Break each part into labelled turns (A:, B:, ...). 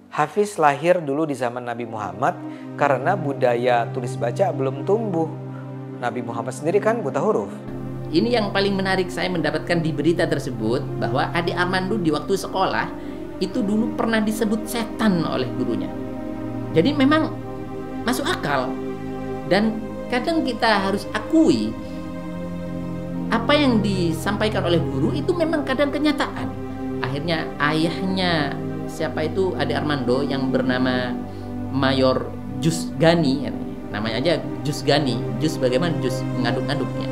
A: Hafiz lahir dulu di zaman Nabi Muhammad karena budaya tulis baca belum tumbuh. Nabi Muhammad sendiri kan buta huruf.
B: Ini yang paling menarik saya mendapatkan di berita tersebut, bahwa adik Armando di waktu sekolah itu dulu pernah disebut setan oleh gurunya. Jadi memang masuk akal. Dan kadang kita harus akui apa yang disampaikan oleh guru itu memang kadang kenyataan. Akhirnya ayahnya, siapa itu, adik Armando yang bernama Mayor Jus Gani, namanya aja Jus Gani. Jus bagaimana? Jus ngaduk-ngaduknya.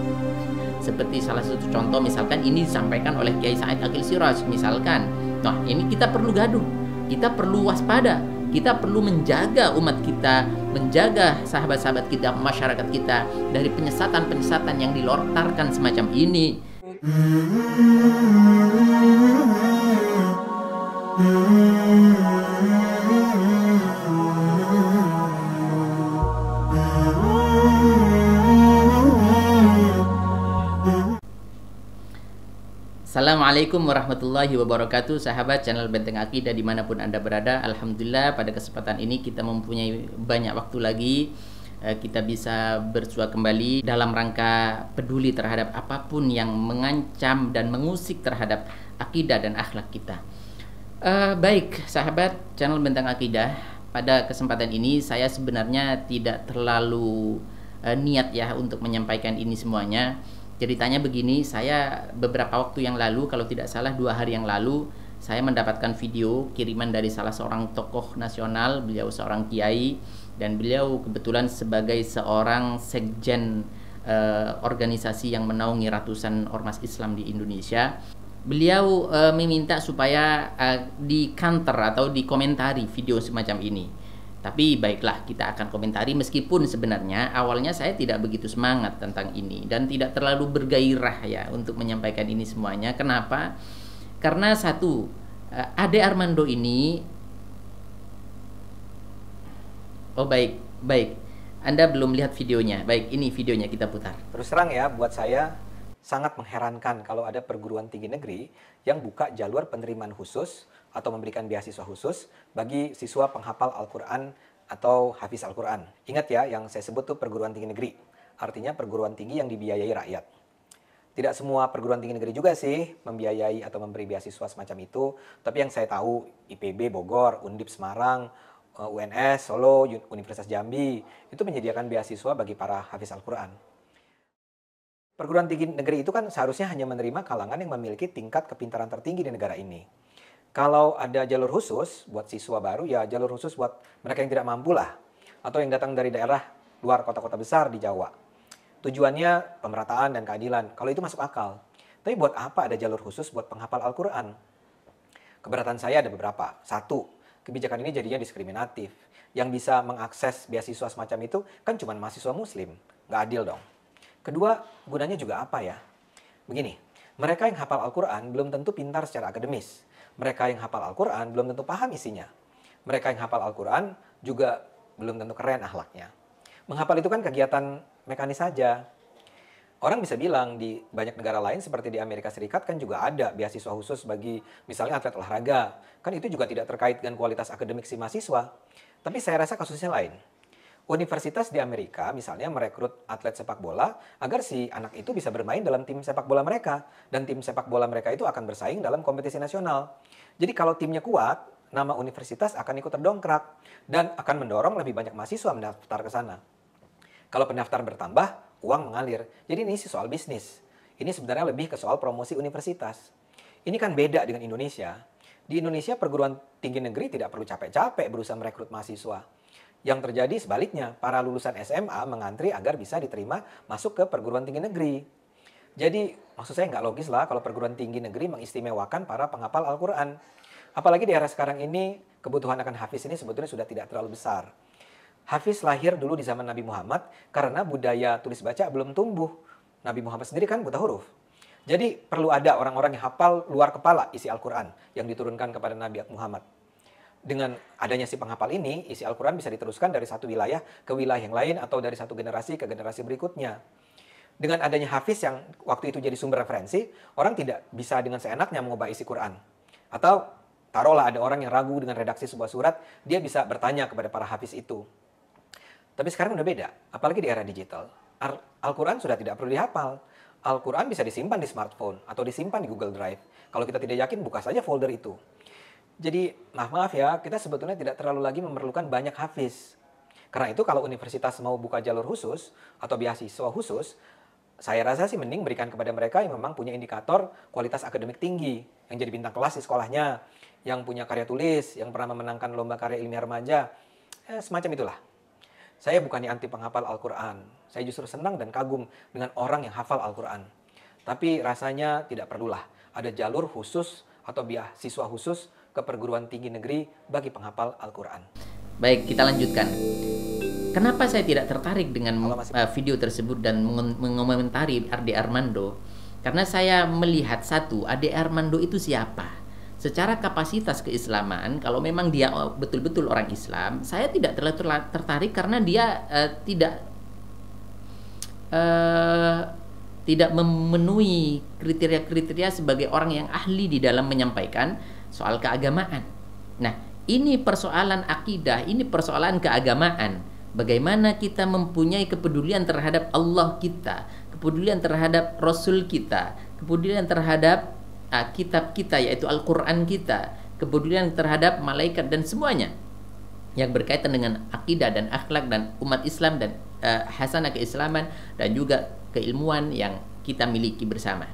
B: Seperti salah satu contoh misalkan ini disampaikan oleh Kiai Said Akil Siraj misalkan. Nah, ini kita perlu gaduh, kita perlu waspada, kita perlu menjaga umat kita, menjaga sahabat-sahabat kita, masyarakat kita dari penyesatan-penyesatan yang dilontarkan semacam ini. Assalamualaikum warahmatullahi wabarakatuh, sahabat channel Benteng Akidah dimanapun Anda berada. Alhamdulillah pada kesempatan ini kita mempunyai banyak waktu lagi. Kita bisa bersua kembali dalam rangka peduli terhadap apapun yang mengancam dan mengusik terhadap akidah dan akhlak kita. Baik sahabat channel Benteng Akidah, pada kesempatan ini saya sebenarnya tidak terlalu niat ya untuk menyampaikan ini semuanya. Ceritanya begini, saya beberapa waktu yang lalu, kalau tidak salah 2 hari yang lalu, saya mendapatkan video kiriman dari salah seorang tokoh nasional. Beliau seorang kiai dan beliau kebetulan sebagai seorang sekjen organisasi yang menaungi ratusan ormas Islam di Indonesia. Beliau meminta supaya di counter atau dikomentari video semacam ini. Tapi baiklah, kita akan komentari meskipun sebenarnya awalnya saya tidak begitu semangat tentang ini dan tidak terlalu bergairah ya untuk menyampaikan ini semuanya. Kenapa? Karena satu, Ade Armando ini, oh baik, Anda belum lihat videonya. Baik, ini videonya kita putar.
A: Terus terang ya, buat saya sangat mengherankan kalau ada perguruan tinggi negeri yang buka jalur penerimaan khusus atau memberikan beasiswa khusus bagi siswa penghafal Al-Quran atau hafiz Al-Quran. Ingat ya, yang saya sebut tuh perguruan tinggi negeri. Artinya perguruan tinggi yang dibiayai rakyat. Tidak semua perguruan tinggi negeri juga sih membiayai atau memberi beasiswa semacam itu. Tapi yang saya tahu, IPB Bogor, Undip Semarang, UNS Solo, Universitas Jambi, itu menyediakan beasiswa bagi para hafiz Al-Quran. Perguruan tinggi negeri itu kan seharusnya hanya menerima kalangan yang memiliki tingkat kepintaran tertinggi di negara ini. Kalau ada jalur khusus buat siswa baru, ya jalur khusus buat mereka yang tidak mampu lah. Atau yang datang dari daerah luar kota-kota besar di Jawa. Tujuannya pemerataan dan keadilan. Kalau itu masuk akal. Tapi buat apa ada jalur khusus buat penghafal Al-Quran? Keberatan saya ada beberapa. Satu, kebijakan ini jadinya diskriminatif. Yang bisa mengakses beasiswa semacam itu kan cuma mahasiswa muslim. Nggak adil dong. Kedua, gunanya juga apa ya? Begini, mereka yang hafal Al-Quran belum tentu pintar secara akademis. Mereka yang hafal Al-Quran belum tentu paham isinya. Mereka yang hafal Al-Quran juga belum tentu keren akhlaknya. Menghafal itu kan kegiatan mekanis saja. Orang bisa bilang di banyak negara lain seperti di Amerika Serikat kan juga ada beasiswa khusus bagi misalnya atlet olahraga. Kan itu juga tidak terkait dengan kualitas akademik si mahasiswa. Tapi saya rasa kasusnya lain. Universitas di Amerika misalnya merekrut atlet sepak bola agar si anak itu bisa bermain dalam tim sepak bola mereka. Dan tim sepak bola mereka itu akan bersaing dalam kompetisi nasional. Jadi kalau timnya kuat, nama universitas akan ikut terdongkrak. Dan akan mendorong lebih banyak mahasiswa mendaftar ke sana. Kalau pendaftar bertambah, uang mengalir. Jadi ini sih soal bisnis. Ini sebenarnya lebih ke soal promosi universitas. Ini kan beda dengan Indonesia. Di Indonesia perguruan tinggi negeri tidak perlu capek-capek berusaha merekrut mahasiswa. Yang terjadi sebaliknya, para lulusan SMA mengantri agar bisa diterima masuk ke perguruan tinggi negeri. Jadi, maksud saya nggak logis lah kalau perguruan tinggi negeri mengistimewakan para penghafal Al-Quran. Apalagi di era sekarang ini, kebutuhan akan hafiz ini sebetulnya sudah tidak terlalu besar. Hafiz lahir dulu di zaman Nabi Muhammad karena budaya tulis baca belum tumbuh. Nabi Muhammad sendiri kan buta huruf. Jadi, perlu ada orang-orang yang hafal luar kepala isi Al-Quran yang diturunkan kepada Nabi Muhammad. Dengan adanya si penghafal ini, isi Al-Quran bisa diteruskan dari satu wilayah ke wilayah yang lain atau dari satu generasi ke generasi berikutnya. Dengan adanya hafiz yang waktu itu jadi sumber referensi, orang tidak bisa dengan seenaknya mengubah isi Quran. Atau Taruhlah ada orang yang ragu dengan redaksi sebuah surat, dia bisa bertanya kepada para hafiz itu. Tapi sekarang udah beda, apalagi di era digital. Al-Quran sudah tidak perlu dihafal. Al-Quran bisa disimpan di smartphone atau disimpan di Google Drive. Kalau kita tidak yakin, buka saja folder itu. Jadi, maaf ya, kita sebetulnya tidak terlalu lagi memerlukan banyak hafiz. Karena itu kalau universitas mau buka jalur khusus atau beasiswa khusus, saya rasa sih mending berikan kepada mereka yang memang punya indikator kualitas akademik tinggi, yang jadi bintang kelas di sekolahnya, yang punya karya tulis, yang pernah memenangkan lomba karya ilmiah remaja, semacam itulah. Saya bukannya anti penghafal Al-Quran, saya justru senang dan kagum dengan orang yang hafal Al-Quran. Tapi rasanya tidak perlulah ada jalur khusus atau beasiswa khusus ke perguruan tinggi negeri bagi penghafal Al-Quran.
B: Baik, kita lanjutkan. Kenapa saya tidak tertarik dengan video tersebut dan mengomentari Ade Armando? Karena saya melihat satu, Ade Armando itu siapa? Secara kapasitas keislaman, kalau memang dia betul-betul orang Islam, saya tidak terlalu tertarik karena dia tidak memenuhi kriteria-kriteria sebagai orang yang ahli di dalam menyampaikan soal keagamaan. Nah, ini persoalan akidah, ini persoalan keagamaan. Bagaimana kita mempunyai kepedulian terhadap Allah kita, kepedulian terhadap Rasul kita, kepedulian terhadap kitab kita yaitu Al-Quran kita, kepedulian terhadap malaikat dan semuanya yang berkaitan dengan akidah dan akhlak dan umat Islam dan hasanah keislaman dan juga keilmuan yang kita miliki bersama.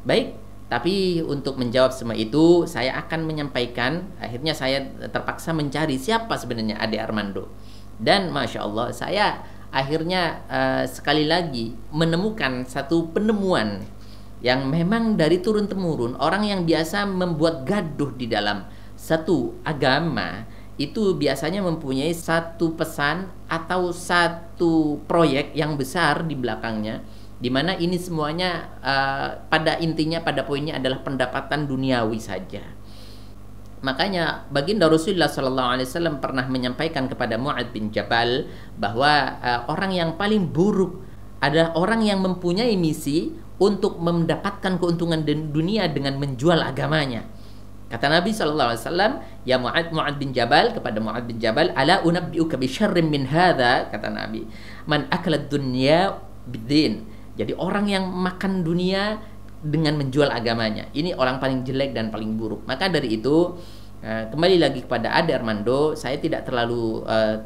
B: Baik, tapi untuk menjawab semua itu saya akan menyampaikan, akhirnya saya terpaksa mencari siapa sebenarnya Ade Armando. Dan Masya Allah, saya akhirnya sekali lagi menemukan satu penemuan yang memang dari turun-temurun. Orang yang biasa membuat gaduh di dalam satu agama itu biasanya mempunyai satu pesan atau satu proyek yang besar di belakangnya, di mana ini semuanya pada intinya, pada poinnya adalah pendapatan duniawi saja. Makanya baginda Rasulullah SAW pernah menyampaikan kepada Mu'adz bin Jabal bahwa orang yang paling buruk adalah orang yang mempunyai misi untuk mendapatkan keuntungan dunia dengan menjual agamanya. Kata Nabi SAW, ya Mu'adz bin Jabal, kepada Mu'adz bin Jabal, ala unabbi'uka bi syarrin min hadha, kata Nabi, man akala dunya bidin. Jadi orang yang makan dunia dengan menjual agamanya, ini orang paling jelek dan paling buruk. Maka dari itu, kembali lagi kepada Ade Armando, saya tidak terlalu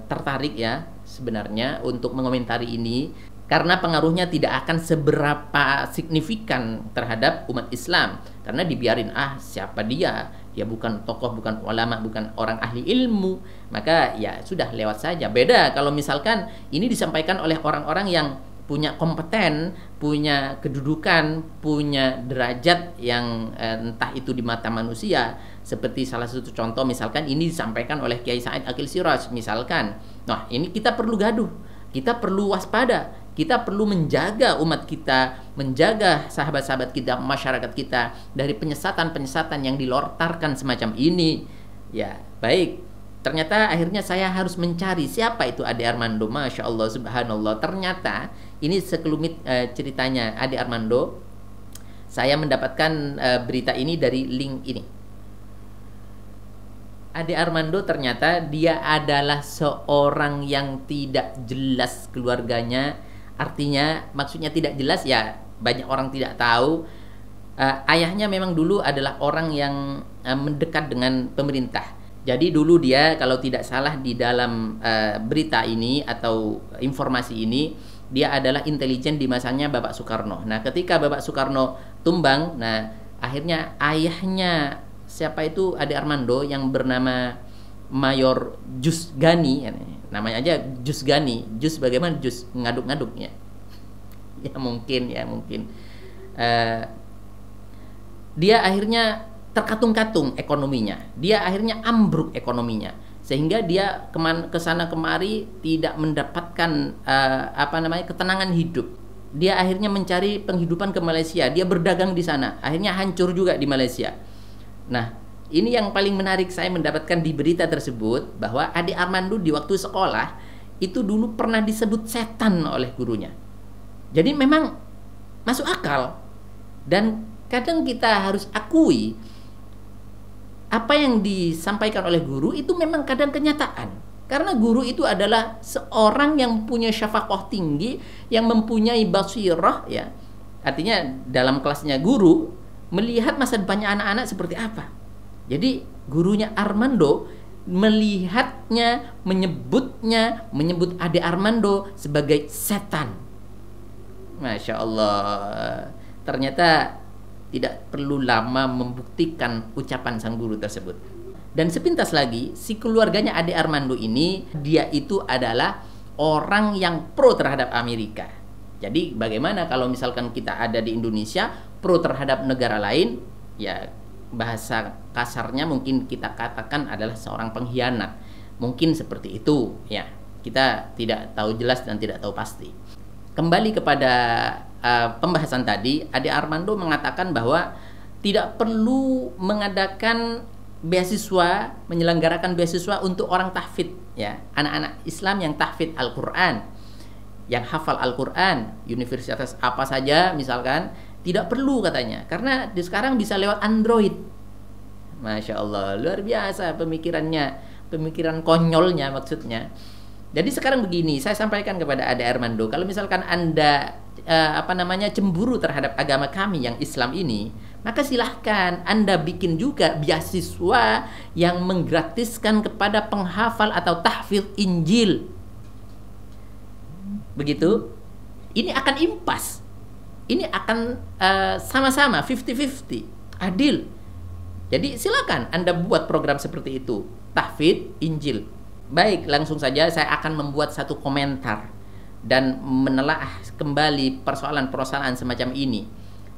B: tertarik ya sebenarnya untuk mengomentari ini, karena pengaruhnya tidak akan seberapa signifikan terhadap umat Islam. Karena dibiarin, siapa dia bukan tokoh, bukan ulama, bukan orang ahli ilmu, maka ya sudah, lewat saja. Beda kalau misalkan ini disampaikan oleh orang-orang yang punya kompeten, punya kedudukan, punya derajat yang entah itu di mata manusia. Seperti salah satu contoh misalkan ini disampaikan oleh Kiai Said Akil Siraj misalkan. Nah, ini kita perlu gaduh, kita perlu waspada, kita perlu menjaga umat kita, menjaga sahabat-sahabat kita, masyarakat kita dari penyesatan-penyesatan yang dilontarkan semacam ini. Ya, baik. Ternyata akhirnya saya harus mencari siapa itu Ade Armando. Masya Allah, subhanallah. Ternyata ini sekelumit ceritanya Ade Armando. Saya mendapatkan berita ini dari link ini. Ade Armando ternyata dia adalah seorang yang tidak jelas keluarganya. Artinya maksudnya tidak jelas ya, banyak orang tidak tahu. Ayahnya memang dulu adalah orang yang mendekat dengan pemerintah. Jadi dulu dia, kalau tidak salah di dalam berita ini atau informasi ini, dia adalah intelijen di masanya Bapak Soekarno. Nah, ketika Bapak Soekarno tumbang, nah akhirnya ayahnya siapa itu Ade Armando yang bernama Mayor Jus Gani, namanya aja Jus Gani. Jus bagaimana jus? Ngaduk-ngaduk ya. Ya mungkin. Dia akhirnya terkatung-katung ekonominya, dia akhirnya ambruk ekonominya, sehingga dia kesana kemari tidak mendapatkan ketenangan hidup. Dia akhirnya mencari penghidupan ke Malaysia, dia berdagang di sana, akhirnya hancur juga di Malaysia. Nah, ini yang paling menarik saya mendapatkan di berita tersebut, bahwa Ade Armando di waktu sekolah itu dulu pernah disebut setan oleh gurunya. Jadi memang masuk akal, dan kadang kita harus akui apa yang disampaikan oleh guru itu memang kadang kenyataan. Karena guru itu adalah seorang yang punya syafaqah tinggi, yang mempunyai basirah, ya. Artinya dalam kelasnya guru melihat masa depannya anak-anak seperti apa. Jadi gurunya Armando melihatnya, menyebut Ade Armando sebagai setan. Masya Allah. Ternyata tidak perlu lama membuktikan ucapan sang guru tersebut. Dan sepintas lagi, si keluarganya Ade Armando ini, dia itu adalah orang yang pro terhadap Amerika. Jadi bagaimana kalau misalkan kita ada di Indonesia pro terhadap negara lain, ya bahasa kasarnya mungkin kita katakan adalah seorang pengkhianat. Mungkin seperti itu, ya. Kita tidak tahu jelas dan tidak tahu pasti. Kembali kepada pembahasan tadi, Ade Armando mengatakan bahwa tidak perlu mengadakan beasiswa, menyelenggarakan beasiswa untuk orang tahfidz, ya, anak-anak Islam yang tahfidz Al-Quran, yang hafal Al-Quran, universitas apa saja misalkan, tidak perlu katanya, karena di sekarang bisa lewat Android. Masya Allah, luar biasa pemikirannya, pemikiran konyolnya maksudnya. Jadi sekarang begini, saya sampaikan kepada Ade Armando, kalau misalkan Anda cemburu terhadap agama kami yang Islam ini, maka silahkan Anda bikin juga beasiswa yang menggratiskan kepada penghafal atau tahfidz Injil. Begitu, ini akan impas. Ini akan sama-sama 50-50, adil. Jadi silakan Anda buat program seperti itu, tahfidz Injil. Baik, langsung saja saya akan membuat satu komentar dan menelaah kembali persoalan-persoalan semacam ini.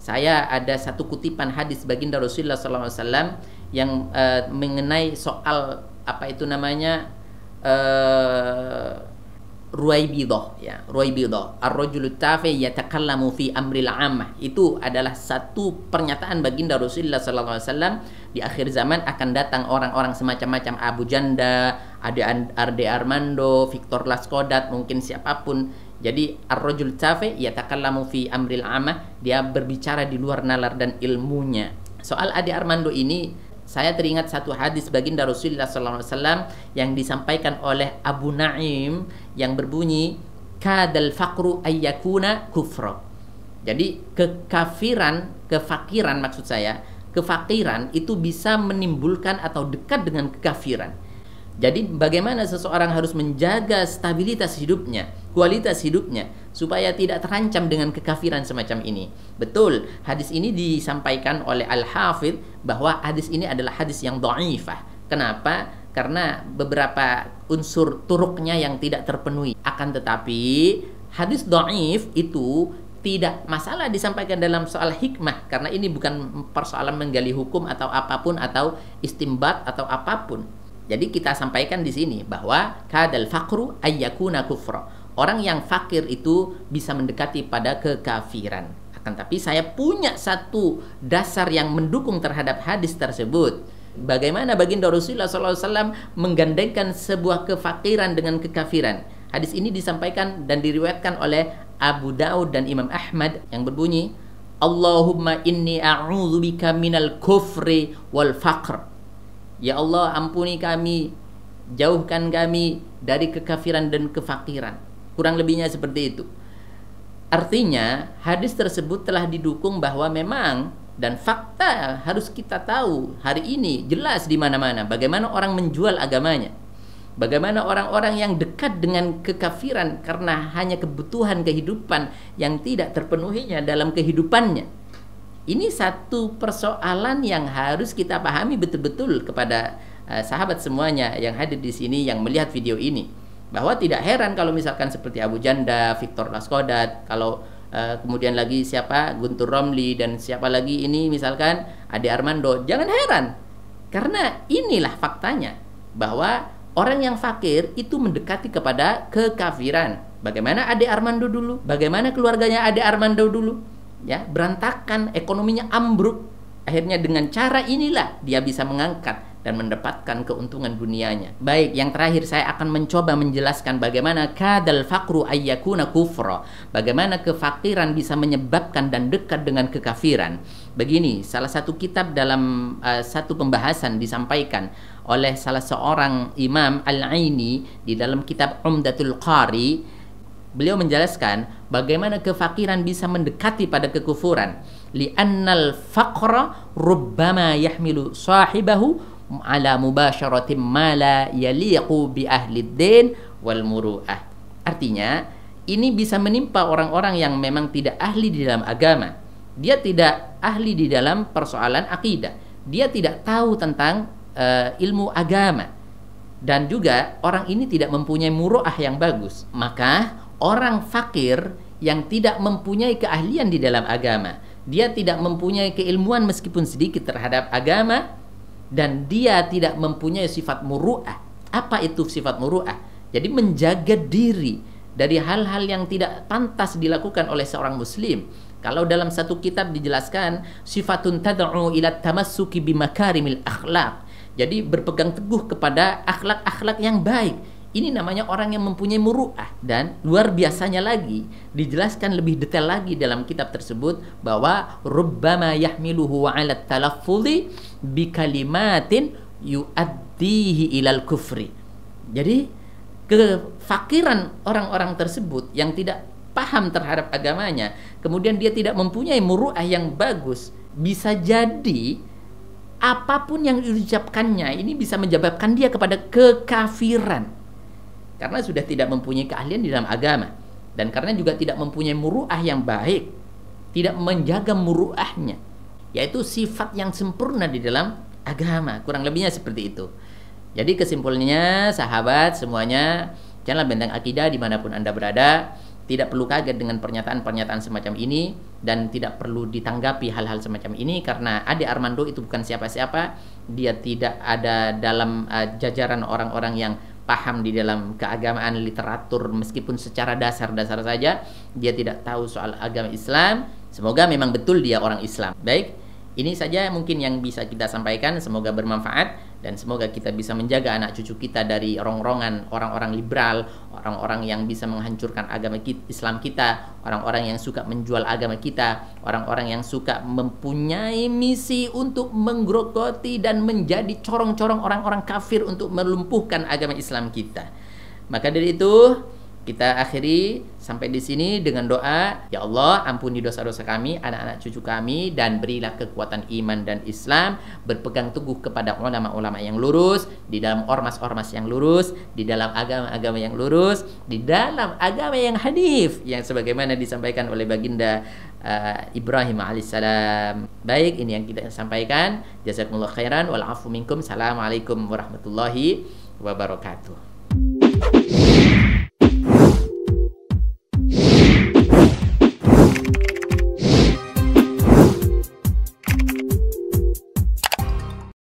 B: Saya ada satu kutipan hadis baginda Rasulullah SAW yang mengenai soal apa itu namanya Ruwaibidah, ya, Ruwaibidah. Ar-rajulu tafi yatakallamu fi amril ammah. Itu adalah satu pernyataan baginda Rasulullah SAW. Di akhir zaman akan datang orang-orang semacam-macam Abu Janda, Ade Armando, Victor Laskodat, mungkin siapapun. Jadi ar-rajul tafi yatakallamu fi amril ammah, dia berbicara di luar nalar dan ilmunya. Soal Ade Armando ini, saya teringat satu hadis baginda Rasulullah SAW yang disampaikan oleh Abu Naim yang berbunyi kadal faqru ayyakuna kufra. Jadi kefakiran maksud saya, kefakiran itu bisa menimbulkan atau dekat dengan kekafiran. Jadi bagaimana seseorang harus menjaga stabilitas hidupnya, kualitas hidupnya, supaya tidak terancam dengan kekafiran semacam ini. Betul, hadis ini disampaikan oleh Al-Hafidh bahwa hadis ini adalah hadis yang dhaifah. Kenapa? Karena beberapa unsur turuknya yang tidak terpenuhi. Akan tetapi hadis dhaif itu tidak masalah disampaikan dalam soal hikmah, karena ini bukan persoalan menggali hukum atau apapun atau istimbat atau apapun. Jadi kita sampaikan di sini bahwa kadal faqru ayyakuna kufra. Orang yang fakir itu bisa mendekati pada kekafiran. Akan tapi saya punya satu dasar yang mendukung terhadap hadis tersebut. Bagaimana baginda Rasulullah SAW menggandengkan sebuah kefakiran dengan kekafiran. Hadis ini disampaikan dan diriwayatkan oleh Abu Daud dan Imam Ahmad yang berbunyi, Allahumma inni a'udzubika minal kufri wal faqr. Ya Allah, ampuni kami, jauhkan kami dari kekafiran dan kefakiran. Kurang lebihnya seperti itu. Artinya hadis tersebut telah didukung bahwa memang, dan fakta harus kita tahu hari ini jelas di mana-mana bagaimana orang menjual agamanya. Bagaimana orang-orang yang dekat dengan kekafiran karena hanya kebutuhan kehidupan yang tidak terpenuhinya dalam kehidupannya. Ini satu persoalan yang harus kita pahami betul-betul kepada sahabat semuanya yang hadir di sini yang melihat video ini, bahwa tidak heran kalau misalkan seperti Abu Janda, Victor Laskodat, kalau kemudian lagi siapa, Guntur Romli, dan siapa lagi ini misalkan Ade Armando, jangan heran, karena inilah faktanya bahwa orang yang fakir itu mendekati kepada kekafiran. Bagaimana Ade Armando dulu, bagaimana keluarganya Ade Armando dulu, ya, berantakan, ekonominya ambruk. Akhirnya dengan cara inilah dia bisa mengangkat dan mendapatkan keuntungan dunianya. Baik, yang terakhir saya akan mencoba menjelaskan bagaimana kadal faqru ayyakuna kufra. Bagaimana kefakiran bisa menyebabkan dan dekat dengan kekafiran. Begini, salah satu kitab dalam satu pembahasan disampaikan oleh salah seorang Imam Al-Aini di dalam kitab Umdatul Qari. Beliau menjelaskan bagaimana kefakiran bisa mendekati pada kekufuran. Li'annal faqra rubbama yahmilu sahibahu ala mubasharatin ma la yaliqu bi ahli din wal muru'ah. Artinya, ini bisa menimpa orang-orang yang memang tidak ahli di dalam agama. Dia tidak ahli di dalam persoalan akidah. Dia tidak tahu tentang ilmu agama. Dan juga orang ini tidak mempunyai muru'ah yang bagus. Maka orang fakir yang tidak mempunyai keahlian di dalam agama, dia tidak mempunyai keilmuan meskipun sedikit terhadap agama, dan dia tidak mempunyai sifat muru'ah. Apa itu sifat muru'ah? Jadi menjaga diri dari hal-hal yang tidak pantas dilakukan oleh seorang muslim. Kalau dalam satu kitab dijelaskan sifatun tad'u ila tamassuki bimakarimil akhlaq. Jadi berpegang teguh kepada akhlak-akhlak yang baik. Ini namanya orang yang mempunyai muru'ah. Dan luar biasanya lagi, dijelaskan lebih detail lagi dalam kitab tersebut bahwa rubbama yahmiluhu 'ala talaffudhi bi kalimatin yu'addihi ilal kufri. Jadi kefakiran orang-orang tersebut yang tidak paham terhadap agamanya, kemudian dia tidak mempunyai muru'ah yang bagus, bisa jadi apapun yang diucapkannya ini bisa menyebabkan dia kepada kekafiran. Karena sudah tidak mempunyai keahlian di dalam agama, dan karena juga tidak mempunyai muru'ah yang baik, tidak menjaga muru'ahnya, yaitu sifat yang sempurna di dalam agama. Kurang lebihnya seperti itu. Jadi kesimpulannya, sahabat semuanya, channel Benteng Akidah dimanapun Anda berada, tidak perlu kaget dengan pernyataan-pernyataan semacam ini, dan tidak perlu ditanggapi hal-hal semacam ini, karena Ade Armando itu bukan siapa-siapa. Dia tidak ada dalam jajaran orang-orang yang paham di dalam keagamaan, literatur, meskipun secara dasar-dasar saja. Dia tidak tahu soal agama Islam. Semoga memang betul dia orang Islam. Baik, ini saja mungkin yang bisa kita sampaikan. Semoga bermanfaat, dan semoga kita bisa menjaga anak cucu kita dari rongrongan orang-orang liberal, orang-orang yang bisa menghancurkan agama Islam kita, orang-orang yang suka menjual agama kita, orang-orang yang suka mempunyai misi untuk menggerogoti dan menjadi corong-corong orang-orang kafir untuk melumpuhkan agama Islam kita. Maka dari itu, kita akhiri sampai di sini dengan doa, ya Allah, ampuni dosa-dosa kami, anak-anak cucu kami, dan berilah kekuatan iman dan Islam, berpegang teguh kepada ulama-ulama yang lurus, di dalam ormas-ormas yang lurus, di dalam agama-agama yang lurus, di dalam agama yang hanif, yang sebagaimana disampaikan oleh baginda Ibrahim alaihissalam. Baik, ini yang kita sampaikan. Jazakumullah khairan wal afu minkum. Assalamualaikum warahmatullahi wabarakatuh.